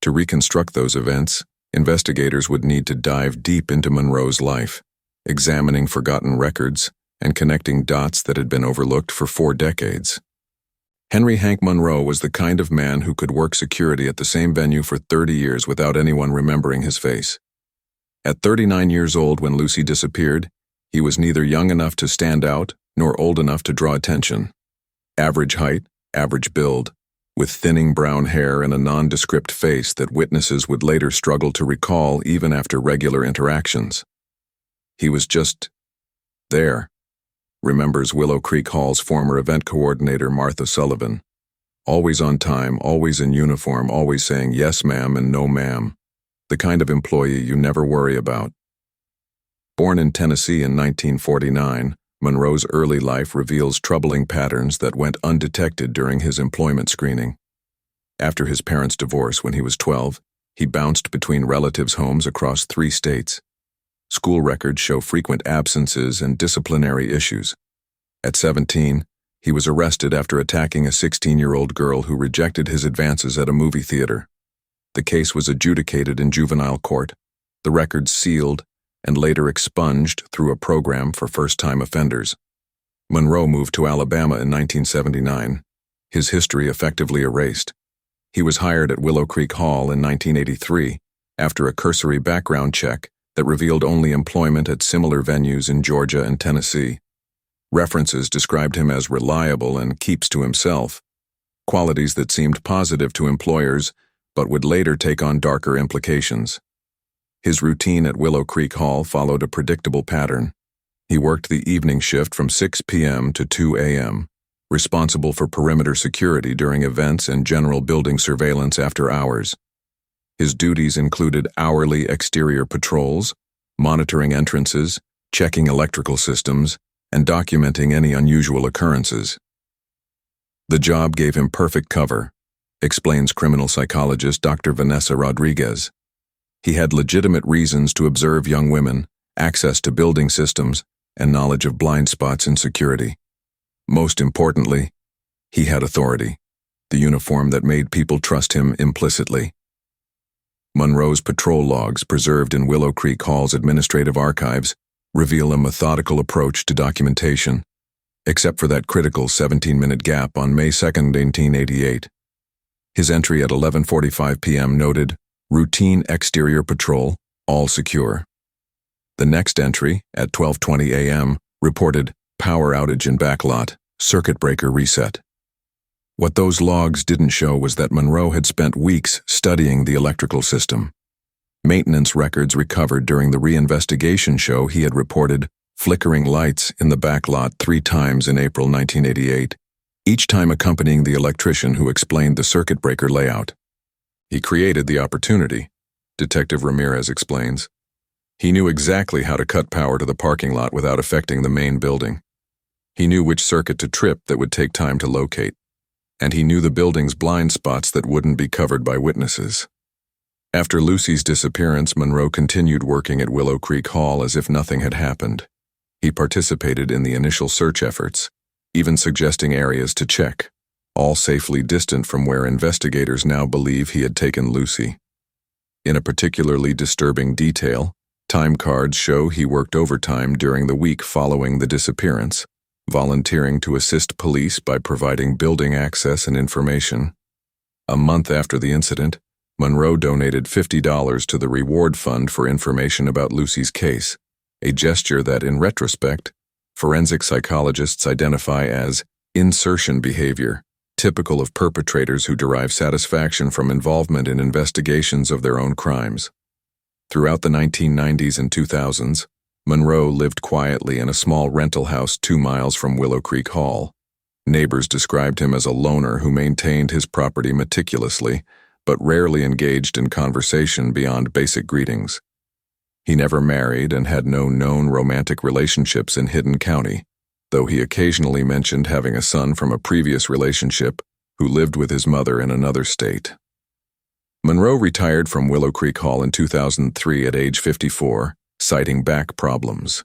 To reconstruct those events, investigators would need to dive deep into Monroe's life, examining forgotten records and connecting dots that had been overlooked for 4 decades. Henry Hank Monroe was the kind of man who could work security at the same venue for 30 years without anyone remembering his face. At 39 years old when Lucy disappeared, he was neither young enough to stand out nor old enough to draw attention. Average height, average build, with thinning brown hair and a nondescript face that witnesses would later struggle to recall even after regular interactions. He was just there, remembers Willow Creek Hall's former event coordinator Martha Sullivan. Always on time, always in uniform, always saying yes ma'am and no ma'am. The kind of employee you never worry about. Born in Tennessee in 1949, Monroe's early life reveals troubling patterns that went undetected during his employment screening. After his parents' divorce when he was 12, he bounced between relatives' homes across 3 states. School records show frequent absences and disciplinary issues. At 17, he was arrested after attacking a 16-year-old girl who rejected his advances at a movie theater. The case was adjudicated in juvenile court, the records sealed, and later expunged through a program for first-time offenders. Monroe moved to Alabama in 1979, his history effectively erased. He was hired at Willow Creek Hall in 1983 after a cursory background check that revealed only employment at similar venues in Georgia and Tennessee. References described him as reliable and keeps to himself, qualities that seemed positive to employers but would later take on darker implications. His routine at Willow Creek Hall followed a predictable pattern. He worked the evening shift from 6 p.m. to 2 a.m., responsible for perimeter security during events and general building surveillance after hours. His duties included hourly exterior patrols, monitoring entrances, checking electrical systems, and documenting any unusual occurrences. The job gave him perfect cover, explains criminal psychologist Dr. Vanessa Rodriguez. He had legitimate reasons to observe young women, access to building systems, and knowledge of blind spots in security. Most importantly, he had authority, the uniform that made people trust him implicitly. Monroe's patrol logs, preserved in Willow Creek Hall's administrative archives, reveal a methodical approach to documentation, except for that critical 17-minute gap on May 2, 1988. His entry at 11:45 p.m. noted, "Routine exterior patrol, all secure." The next entry, at 12:20 a.m., reported, "Power outage in backlot, circuit breaker reset." What those logs didn't show was that Monroe had spent weeks studying the electrical system. Maintenance records recovered during the reinvestigation show he had reported flickering lights in the backlot 3 times in April 1988, each time accompanying the electrician who explained the circuit breaker layout. He created the opportunity, Detective Ramirez explains. He knew exactly how to cut power to the parking lot without affecting the main building. He knew which circuit to trip that would take time to locate. And he knew the building's blind spots that wouldn't be covered by witnesses. After Lucy's disappearance, Monroe continued working at Willow Creek Hall as if nothing had happened. He participated in the initial search efforts, even suggesting areas to check, all safely distant from where investigators now believe he had taken Lucy. In a particularly disturbing detail, time cards show he worked overtime during the week following the disappearance, volunteering to assist police by providing building access and information. A month after the incident, Monroe donated $50 to the reward fund for information about Lucy's case, a gesture that, in retrospect, forensic psychologists identify as insertion behavior, typical of perpetrators who derive satisfaction from involvement in investigations of their own crimes. Throughout the 1990s and 2000s, Monroe lived quietly in a small rental house 2 miles from Willow Creek Hall. Neighbors described him as a loner who maintained his property meticulously, but rarely engaged in conversation beyond basic greetings. He never married and had no known romantic relationships in Hidden County, though he occasionally mentioned having a son from a previous relationship who lived with his mother in another state. Monroe retired from Willow Creek Hall in 2003 at age 54, citing back problems.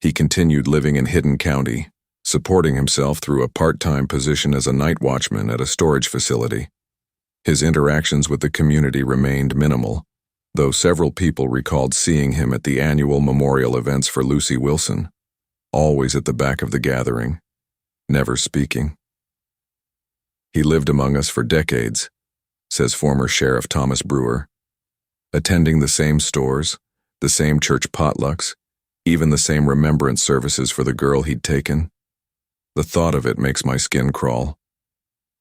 He continued living in Hidden County, supporting himself through a part-time position as a night watchman at a storage facility. His interactions with the community remained minimal, though several people recalled seeing him at the annual memorial events for Lucy Wilson, always at the back of the gathering, never speaking. He lived among us for decades, says former Sheriff Thomas Brewer, attending the same stores, the same church potlucks, even the same remembrance services for the girl he'd taken. The thought of it makes my skin crawl.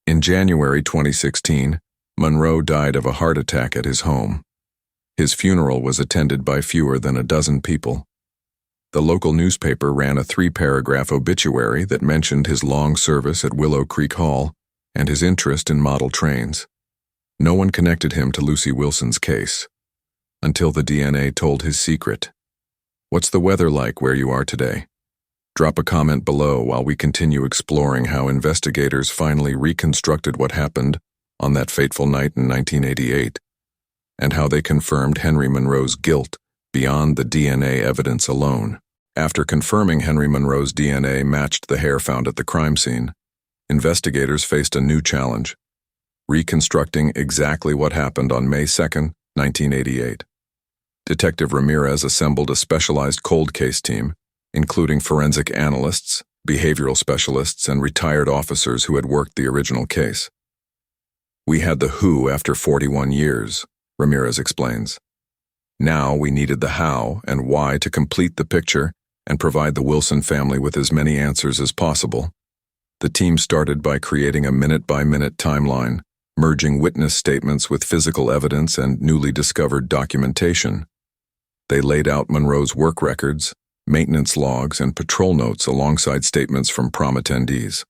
In January 2016, Monroe died of a heart attack at his home. His funeral was attended by fewer than a dozen people. The local newspaper ran a 3-paragraph obituary that mentioned his long service at Willow Creek Hall and his interest in model trains. No one connected him to Lucy Wilson's case, until the DNA told his secret. What's the weather like where you are today? Drop a comment below while we continue exploring how investigators finally reconstructed what happened on that fateful night in 1988, and how they confirmed Henry Monroe's guilt beyond the DNA evidence alone. After confirming Henry Monroe's DNA matched the hair found at the crime scene, investigators faced a new challenge: reconstructing exactly what happened on May 2, 1988. Detective Ramirez assembled a specialized cold case team, including forensic analysts, behavioral specialists, and retired officers who had worked the original case. We had the who after 41 years, Ramirez explains. Now we needed the how and why to complete the picture and provide the Wilson family with as many answers as possible. The team started by creating a minute-by-minute timeline, merging witness statements with physical evidence and newly discovered documentation. They laid out Monroe's work records, maintenance logs, and patrol notes alongside statements from prom attendees.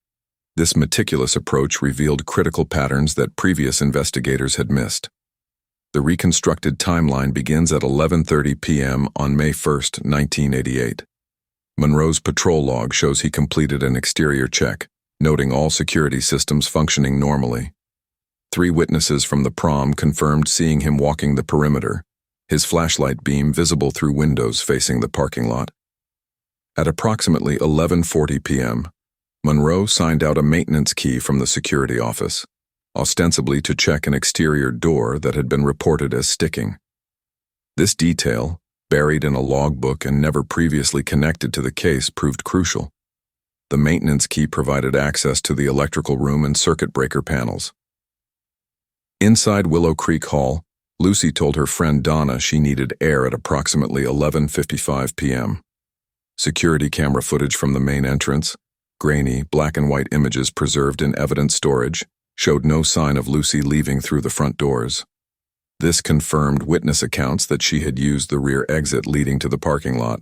This meticulous approach revealed critical patterns that previous investigators had missed. The reconstructed timeline begins at 11:30 p.m. on May 1, 1988. Monroe's patrol log shows he completed an exterior check, noting all security systems functioning normally. 3 witnesses from the prom confirmed seeing him walking the perimeter, his flashlight beam visible through windows facing the parking lot. At approximately 11:40 p.m., Monroe signed out a maintenance key from the security office, ostensibly to check an exterior door that had been reported as sticking. This detail, buried in a logbook and never previously connected to the case, proved crucial. The maintenance key provided access to the electrical room and circuit breaker panels. Inside Willow Creek Hall, Lucy told her friend Donna she needed air at approximately 11:55 p.m. Security camera footage from the main entrance, grainy, black-and-white images preserved in evidence storage, showed no sign of Lucy leaving through the front doors. This confirmed witness accounts that she had used the rear exit leading to the parking lot.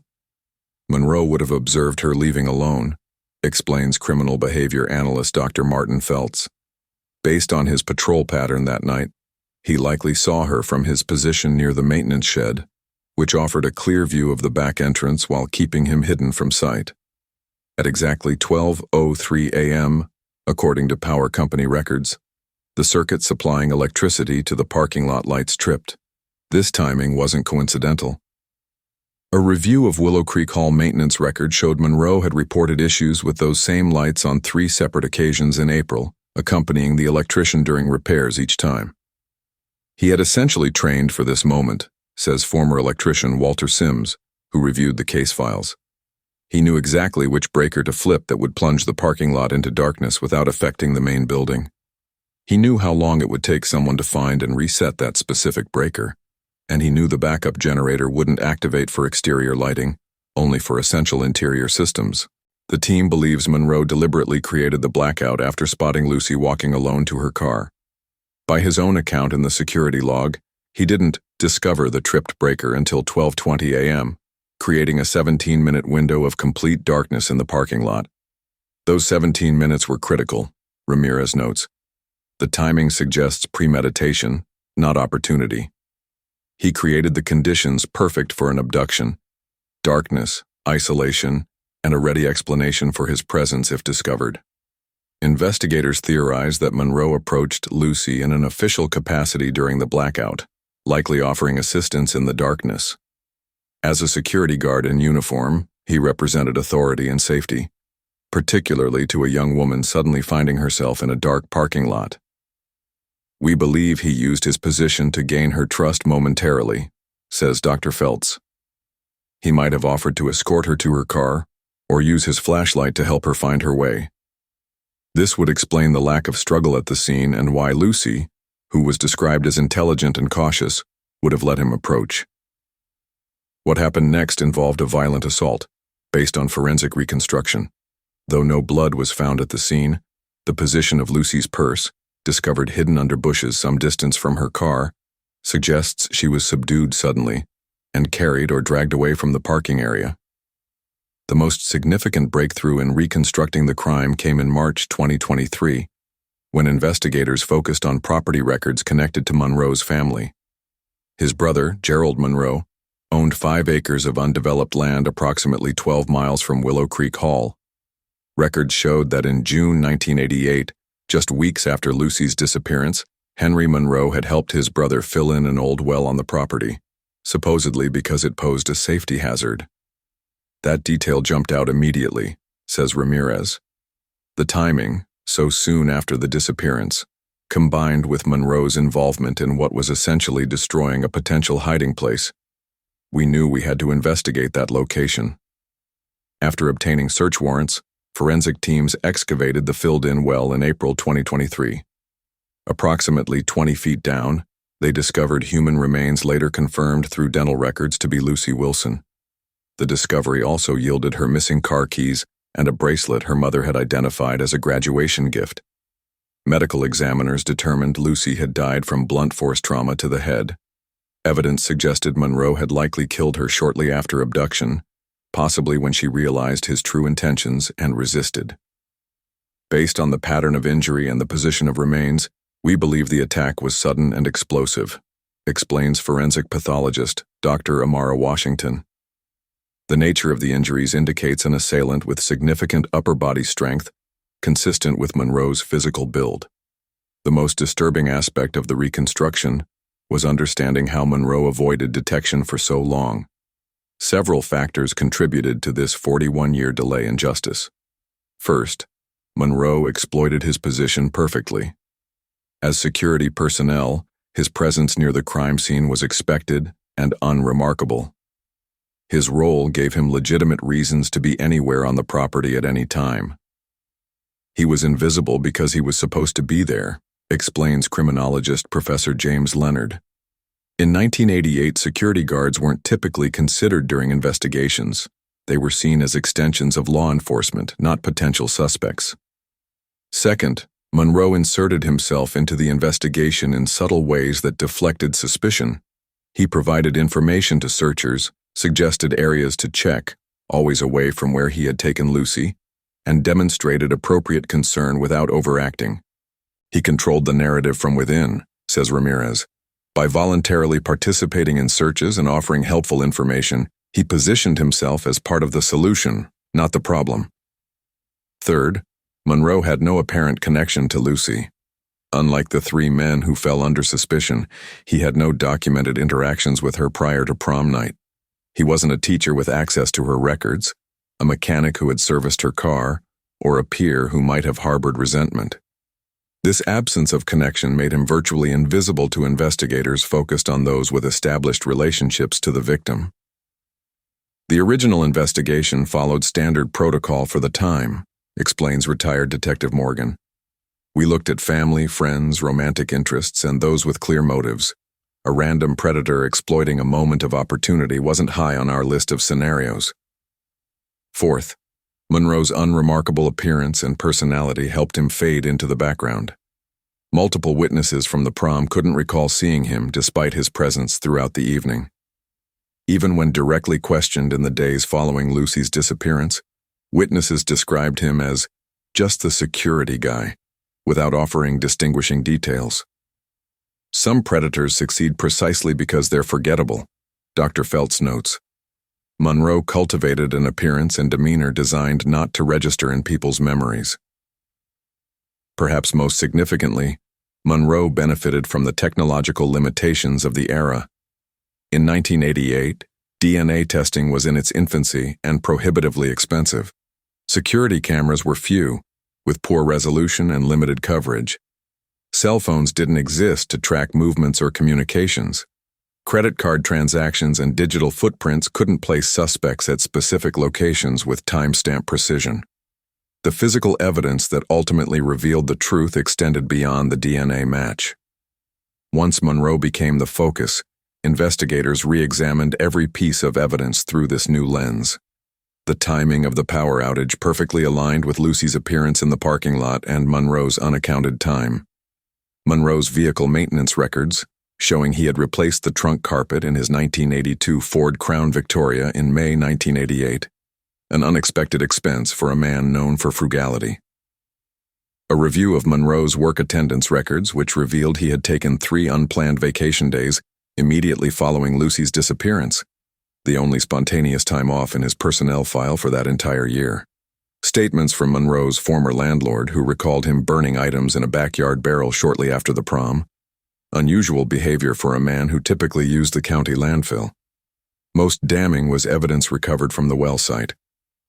Monroe would have observed her leaving alone, explains criminal behavior analyst Dr. Martin Feltz. Based on his patrol pattern that night, He likely saw her from his position near the maintenance shed, which offered a clear view of the back entrance while keeping him hidden from sight. At exactly 12:03 a.m., according to power company records, the circuit supplying electricity to the parking lot lights tripped. This timing wasn't coincidental. A review of Willow Creek Hall maintenance records showed Monroe had reported issues with those same lights on 3 separate occasions in April, accompanying the electrician during repairs each time. He had essentially trained for this moment, says former electrician Walter Sims, who reviewed the case files. He knew exactly which breaker to flip that would plunge the parking lot into darkness without affecting the main building. He knew how long it would take someone to find and reset that specific breaker, and he knew the backup generator wouldn't activate for exterior lighting, only for essential interior systems. The team believes Monroe deliberately created the blackout after spotting Lucy walking alone to her car. By his own account in the security log, he didn't discover the tripped breaker until 12:20 a.m., creating a 17-minute window of complete darkness in the parking lot. Those 17 minutes were critical, Ramirez notes. The timing suggests premeditation, not opportunity. He created the conditions perfect for an abduction: darkness, isolation, and a ready explanation for his presence if discovered. Investigators theorize that Monroe approached Lucy in an official capacity during the blackout, likely offering assistance in the darkness. As a security guard in uniform, he represented authority and safety, particularly to a young woman suddenly finding herself in a dark parking lot. We believe he used his position to gain her trust momentarily, says Dr. Feltz. He might have offered to escort her to her car, or use his flashlight to help her find her way. This would explain the lack of struggle at the scene and why Lucy, who was described as intelligent and cautious, would have let him approach. What happened next involved a violent assault, based on forensic reconstruction. Though no blood was found at the scene, the position of Lucy's purse, discovered hidden under bushes some distance from her car, suggests she was subdued suddenly and carried or dragged away from the parking area. The most significant breakthrough in reconstructing the crime came in March 2023, when investigators focused on property records connected to Monroe's family. His brother, Gerald Monroe, owned 5 acres of undeveloped land approximately 12 miles from Willow Creek Hall. Records showed that in June 1988, just weeks after Lucy's disappearance, Henry Monroe had helped his brother fill in an old well on the property, supposedly because it posed a safety hazard. That detail jumped out immediately, says Ramirez. The timing, so soon after the disappearance, combined with Monroe's involvement in what was essentially destroying a potential hiding place. We knew we had to investigate that location. After obtaining search warrants, forensic teams excavated the filled-in well in April 2023. Approximately 20 feet down, they discovered human remains later confirmed through dental records to be Lucy Wilson. The discovery also yielded her missing car keys and a bracelet her mother had identified as a graduation gift. Medical examiners determined Lucy had died from blunt force trauma to the head. Evidence suggested Monroe had likely killed her shortly after abduction, possibly when she realized his true intentions and resisted. Based on the pattern of injury and the position of remains, we believe the attack was sudden and explosive, explains forensic pathologist Dr. Amara Washington. The nature of the injuries indicates an assailant with significant upper body strength, consistent with Monroe's physical build. The most disturbing aspect of the reconstruction was understanding how Monroe avoided detection for so long. Several factors contributed to this 41-year delay in justice. First, Monroe exploited his position perfectly. As security personnel, his presence near the crime scene was expected and unremarkable. His role gave him legitimate reasons to be anywhere on the property at any time. He was invisible because he was supposed to be there, explains criminologist Professor James Leonard. In 1988, security guards weren't typically considered during investigations. They were seen as extensions of law enforcement, not potential suspects. Second, Monroe inserted himself into the investigation in subtle ways that deflected suspicion. He provided information to searchers, suggested areas to check, always away from where he had taken Lucy, and demonstrated appropriate concern without overacting. He controlled the narrative from within, says Ramirez, By voluntarily participating in searches and offering helpful information, he positioned himself as part of the solution, not the problem. Third, Monroe had no apparent connection to Lucy. Unlike the three men who fell under suspicion, he had no documented interactions with her prior to prom night. He wasn't a teacher with access to her records, a mechanic who had serviced her car, or a peer who might have harbored resentment. This absence of connection made him virtually invisible to investigators focused on those with established relationships to the victim. The original investigation followed standard protocol for the time, explains retired Detective Morgan. We looked at family, friends, romantic interests, and those with clear motives. A random predator exploiting a moment of opportunity wasn't high on our list of scenarios. Fourth, Monroe's unremarkable appearance and personality helped him fade into the background. Multiple witnesses from the prom couldn't recall seeing him despite his presence throughout the evening. Even when directly questioned in the days following Lucy's disappearance, witnesses described him as just the security guy, without offering distinguishing details. Some predators succeed precisely because they're forgettable, Dr. Feltz notes. Monroe cultivated an appearance and demeanor designed not to register in people's memories. Perhaps most significantly, Monroe benefited from the technological limitations of the era. In 1988, DNA testing was in its infancy and prohibitively expensive. Security cameras were few, with poor resolution and limited coverage. Cell phones didn't exist to track movements or communications. Credit card transactions and digital footprints couldn't place suspects at specific locations with timestamp precision. The physical evidence that ultimately revealed the truth extended beyond the DNA match. Once Monroe became the focus, investigators re-examined every piece of evidence through this new lens. The timing of the power outage perfectly aligned with Lucy's appearance in the parking lot and Monroe's unaccounted time. Monroe's vehicle maintenance records, showing he had replaced the trunk carpet in his 1982 Ford Crown Victoria in May 1988, an unexpected expense for a man known for frugality. A review of Monroe's work attendance records, which revealed he had taken 3 unplanned vacation days immediately following Lucy's disappearance, the only spontaneous time off in his personnel file for that entire year. Statements from Monroe's former landlord, who recalled him burning items in a backyard barrel shortly after the prom. Unusual behavior for a man who typically used the county landfill. Most damning was evidence recovered from the well site.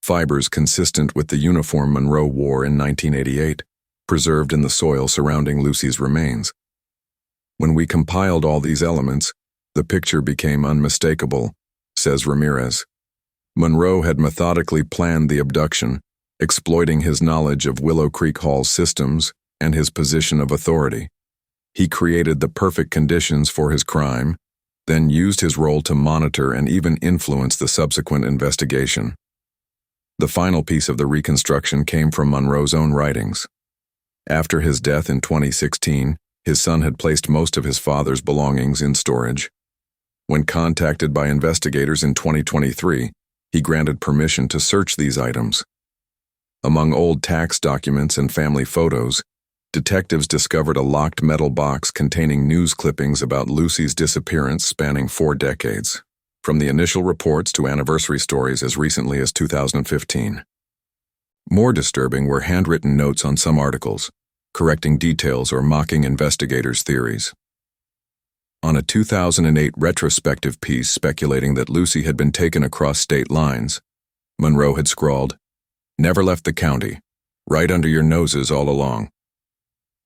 Fibers consistent with the uniform Monroe wore in 1988, preserved in the soil surrounding Lucy's remains. When we compiled all these elements, the picture became unmistakable, says Ramirez. Monroe had methodically planned the abduction, exploiting his knowledge of Willow Creek Hall's systems and his position of authority. He created the perfect conditions for his crime, then used his role to monitor and even influence the subsequent investigation. The final piece of the reconstruction came from Monroe's own writings. After his death in 2016, his son had placed most of his father's belongings in storage. When contacted by investigators in 2023, he granted permission to search these items. Among old tax documents and family photos, detectives discovered a locked metal box containing news clippings about Lucy's disappearance spanning 4 decades, from the initial reports to anniversary stories as recently as 2015. More disturbing were handwritten notes on some articles, correcting details or mocking investigators' theories. On a 2008 retrospective piece speculating that Lucy had been taken across state lines, Monroe had scrawled, "Never left the county, right under your noses all along."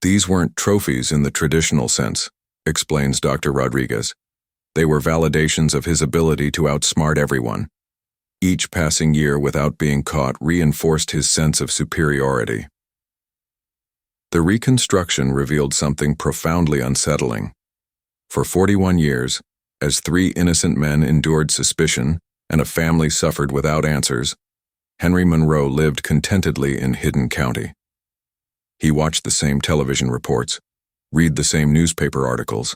These weren't trophies in the traditional sense, explains Dr. Rodriguez. They were validations of his ability to outsmart everyone. Each passing year without being caught reinforced his sense of superiority. The reconstruction revealed something profoundly unsettling. For 41 years, as 3 innocent men endured suspicion and a family suffered without answers, Henry Monroe lived contentedly in Hidden County. He watched the same television reports, read the same newspaper articles,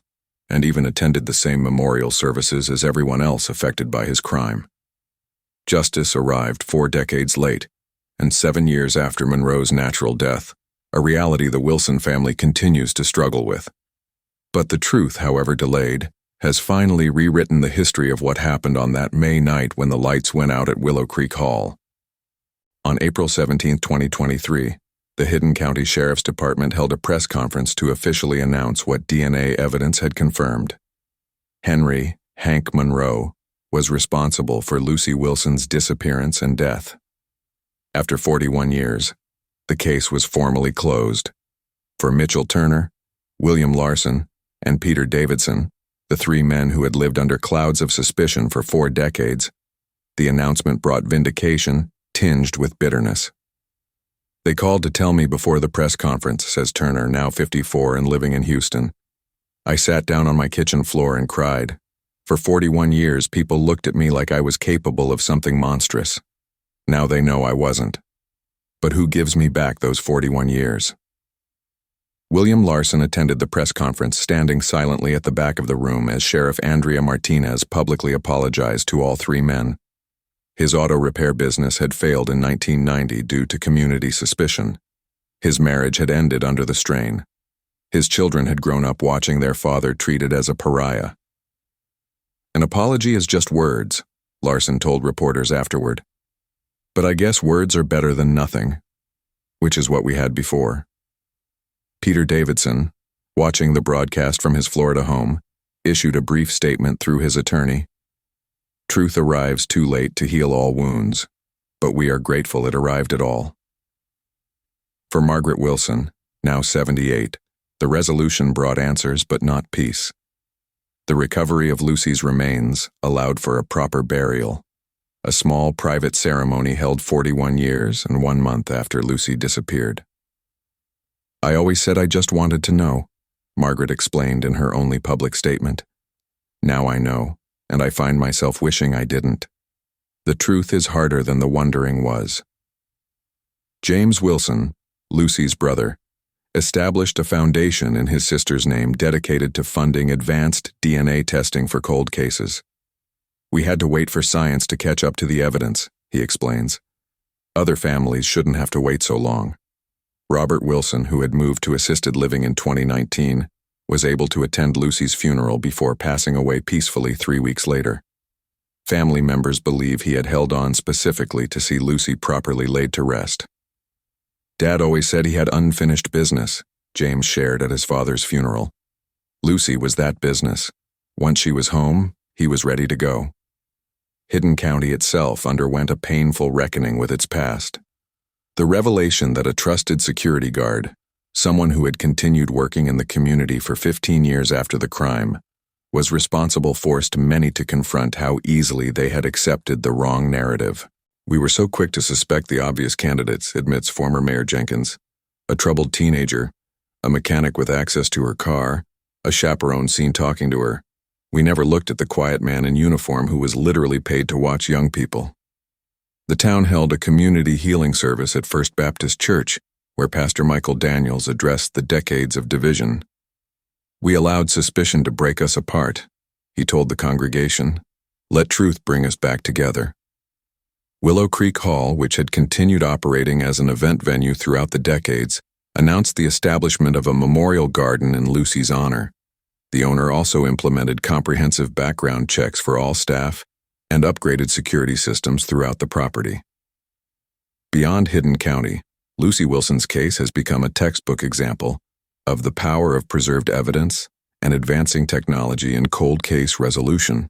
and even attended the same memorial services as everyone else affected by his crime. Justice arrived 4 decades late, and 7 years after Monroe's natural death, a reality the Wilson family continues to struggle with. But the truth, however delayed, has finally rewritten the history of what happened on that May night when the lights went out at Willow Creek Hall. On April 17, 2023, the Hidden County Sheriff's Department held a press conference to officially announce what DNA evidence had confirmed. Henry "Hank" Monroe was responsible for Lucy Wilson's disappearance and death. After 41 years, the case was formally closed. For Mitchell Turner, William Larson, and Peter Davidson, the three men who had lived under clouds of suspicion for 4 decades, the announcement brought vindication tinged with bitterness. "They called to tell me before the press conference," says Turner, now 54 and living in Houston. "I sat down on my kitchen floor and cried. For 41 years, people looked at me like I was capable of something monstrous. Now they know I wasn't. But who gives me back those 41 years?" William Larson attended the press conference, standing silently at the back of the room as Sheriff Andrea Martinez publicly apologized to all three men. His auto repair business had failed in 1990 due to community suspicion. His marriage had ended under the strain. His children had grown up watching their father treated as a pariah. "An apology is just words," Larson told reporters afterward. "But I guess words are better than nothing," which is what we had before. Peter Davidson, watching the broadcast from his Florida home, issued a brief statement through his attorney. "Truth arrives too late to heal all wounds, but we are grateful it arrived at all." For Margaret Wilson, now 78, the resolution brought answers but not peace. The recovery of Lucy's remains allowed for a proper burial. A small private ceremony held 41 years and 1 month after Lucy disappeared. "I always said I just wanted to know," Margaret explained in her only public statement. "Now I know, and I find myself wishing I didn't. The truth is harder than the wondering was." James Wilson, Lucy's brother, established a foundation in his sister's name dedicated to funding advanced DNA testing for cold cases. "We had to wait for science to catch up to the evidence," he explains. "Other families shouldn't have to wait so long." Robert Wilson, who had moved to assisted living in 2019, was able to attend Lucy's funeral before passing away peacefully 3 weeks later. Family members believe he had held on specifically to see Lucy properly laid to rest. "Dad always said he had unfinished business," James shared at his father's funeral. Lucy was that business. Once she was home, he was ready to go. Hidden County itself underwent a painful reckoning with its past. The revelation that a trusted security guard, someone who had continued working in the community for 15 years after the crime, was responsible forced many to confront how easily they had accepted the wrong narrative. "We were so quick to suspect the obvious candidates," admits former Mayor Jenkins. "A troubled teenager, a mechanic with access to her car, a chaperone seen talking to her. We never looked at the quiet man in uniform who was literally paid to watch young people." The town held a community healing service at First Baptist Church, where Pastor Michael Daniels addressed the decades of division. "We allowed suspicion to break us apart," he told the congregation. "Let truth bring us back together." Willow Creek Hall, which had continued operating as an event venue throughout the decades, announced the establishment of a memorial garden in Lucy's honor. The owner also implemented comprehensive background checks for all staff and upgraded security systems throughout the property. Beyond Hidden County, Lucy Wilson's case has become a textbook example of the power of preserved evidence and advancing technology in cold case resolution.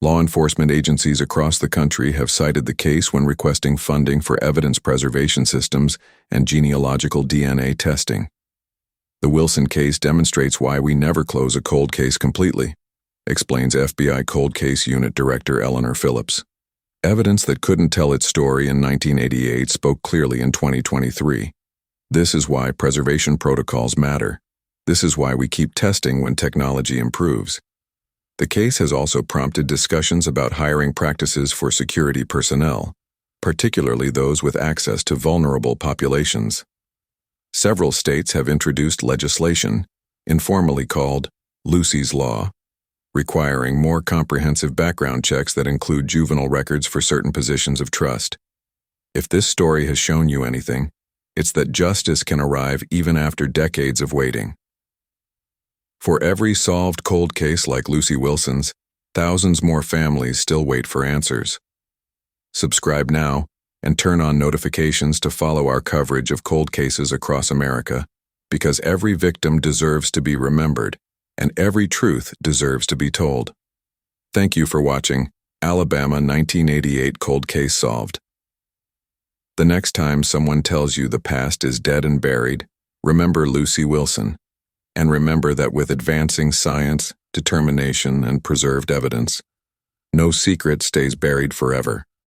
Law enforcement agencies across the country have cited the case when requesting funding for evidence preservation systems and genealogical DNA testing. The Wilson case demonstrates why we never close a cold case completely, explains FBI Cold Case Unit Director Eleanor Phillips. Evidence that couldn't tell its story in 1988 spoke clearly in 2023. This is why preservation protocols matter. This is why we keep testing when technology improves. The case has also prompted discussions about hiring practices for security personnel, particularly those with access to vulnerable populations. Several states have introduced legislation, informally called Lucy's Law, requiring more comprehensive background checks that include juvenile records for certain positions of trust. If this story has shown you anything, it's that justice can arrive even after decades of waiting. For every solved cold case like Lucy Wilson's, thousands more families still wait for answers. Subscribe now and turn on notifications to follow our coverage of cold cases across America, because every victim deserves to be remembered, and every truth deserves to be told. Thank you for watching Alabama 1988 Cold Case Solved. The next time someone tells you the past is dead and buried, remember Lucy Wilson, and remember that with advancing science, determination, and preserved evidence, no secret stays buried forever.